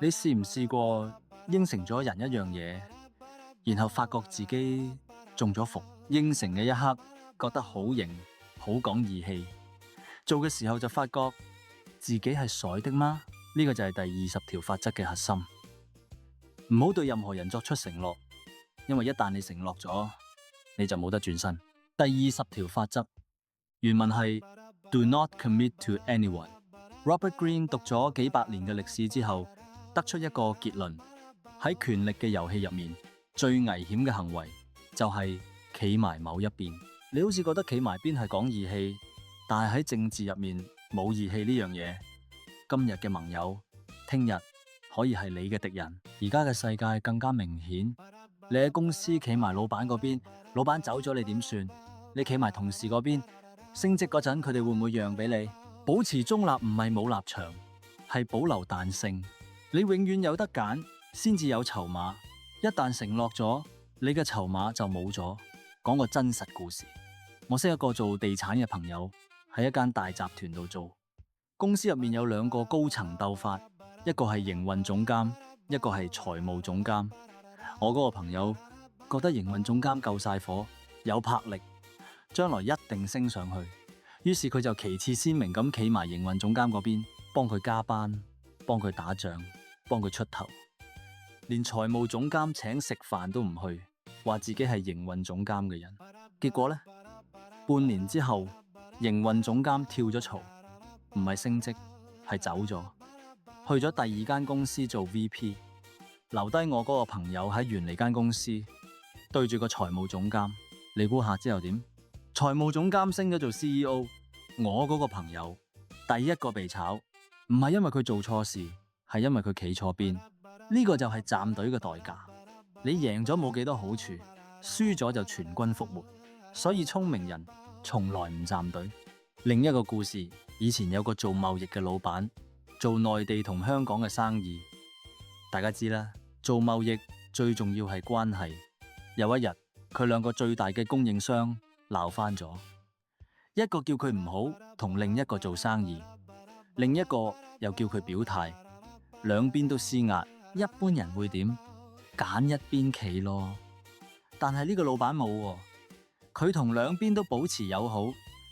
你試唔試過應承咗人一樣嘢，然後發覺自己中咗伏？應承嘅一刻覺得好型，好講義氣，做嘅時候就發覺自己係傻的嗎？呢個就係第20條法則嘅核心。唔好對任何人作出承諾，因為一旦你承諾咗，你就冇得轉身。第20條法則原文係 Do not commit to anyone。Robert Greene 讀咗幾百年嘅歷史之後，得出一個結論：喺權力嘅遊戲入面，最危險嘅行為就係企埋某一邊。你好似覺得企埋邊係講義氣，但係喺政治入面冇義氣呢樣嘢。今日嘅盟友，聽日可以係你嘅敵人。而家嘅世界更加明顯，你喺公司企埋老闆嗰邊，老闆走咗你點算？你企埋同事嗰邊，升職嗰陣佢哋會唔會讓俾你？保持中立唔係冇立場，係保留彈性。你永遠有得揀，先至有籌碼。一旦承諾咗，你嘅籌碼就冇咗。講個真實故事，我識一個做地產嘅朋友，喺一間大集團度做。公司入面有兩個高層鬥法，一個係營運總監，一個係財務總監。我嗰個朋友覺得營運總監夠晒火，有魄力，將來一定升上去。於是佢就旗幟鮮明咁企埋營運總監嗰邊，幫佢加班，幫佢打仗，幫佢出頭。連財務總監請食飯都唔去，話自己係營運總監嘅人。結果呢，半年之後，營運總監跳咗槽，唔係升職，係走咗，去咗第二間公司做 VP， 留低我嗰個朋友喺原嚟間公司對住個財務總監。你估下之後點？財務總監升咗做 CEO， 我嗰個朋友第一個被炒，唔係因為佢做錯事，係因為佢企錯邊。呢個就係站隊嘅代價。你贏咗冇幾多好處，輸咗就全軍覆沒。所以聰明人從來唔站隊。另一個故事，以前有個做貿易嘅老闆，做內地同香港嘅生意。大家知啦，做貿易最重要係關係。有一日，佢兩個最大嘅供應商鬧翻咗，一個叫佢唔好同另一個做生意，另一個又叫佢表態，兩邊都施壓。一般人會點？揀一邊企咯。但係呢個老闆冇喎，佢同兩邊都保持友好，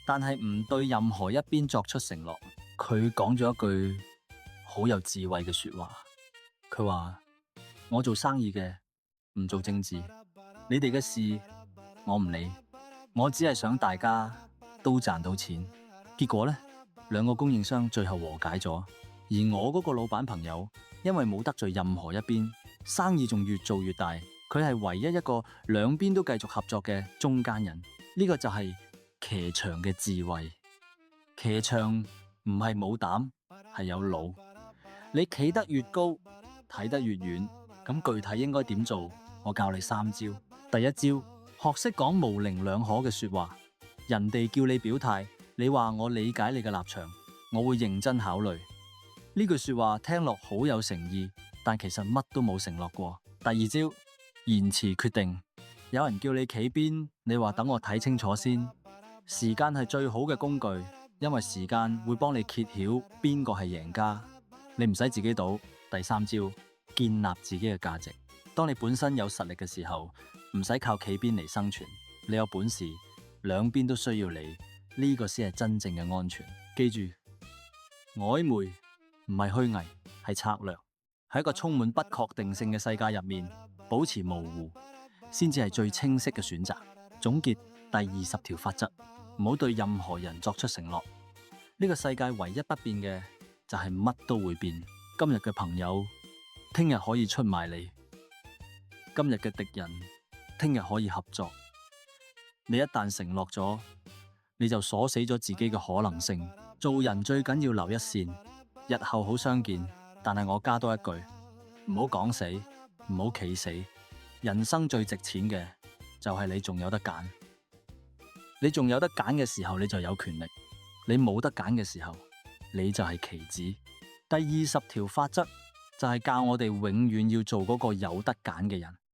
但係唔對任何一邊作出承諾。佢講咗一句好有智慧嘅說話，佢話：我做生意嘅，唔做政治，你哋嘅事我唔理，我只係想大家都賺到錢。結果呢，兩個供應商最後和解咗，而我嗰個老闆朋友因為冇得罪任何一邊，生意仲越做越大。佢係唯一一個兩邊都繼續合作嘅中間人。呢個就係騎牆嘅智慧。騎牆唔係冇膽，係有腦。你企得越高，睇得越遠。咁具體應該點做？我教你3招。第一招，學識講模棱兩可嘅說話。人哋叫你表態，你話我理解你嘅立場，我會認真考慮。呢句說話聽落好有誠意，但其實乜都冇承諾過。第二招，延遲決定。有人叫你企邊，你話等我睇清楚先。時間係最好嘅工具，因為時間會幫你揭曉邊個係贏家。你唔使自己賭。第三招，建立自己嘅價值。當你本身有實力嘅時候，唔使靠企邊嚟生存。你有本事，兩邊都需要你，呢個先係真正嘅安全。記住，曖昧唔係虛偽，係策略。喺一個充滿不確定性嘅世界入面，保持模糊先至係最清晰嘅選擇。總結第20條法則，唔好對任何人作出承諾。呢個世界唯一不變嘅就係乜都會變。今日嘅朋友，聽日可以出賣你；今日嘅敵人，聽日可以合作。你一旦承諾咗，你就鎖死咗自己嘅可能性。做人最緊要留一線，日後好相見。但係我加多一句，唔好講死，唔好企死。人生最值錢嘅就係你仲有得揀。你仲有得揀嘅時候，你就有權力；你冇得揀嘅時候，你就係棋子。第20條法則就係教我哋永遠要做嗰個有得揀嘅人。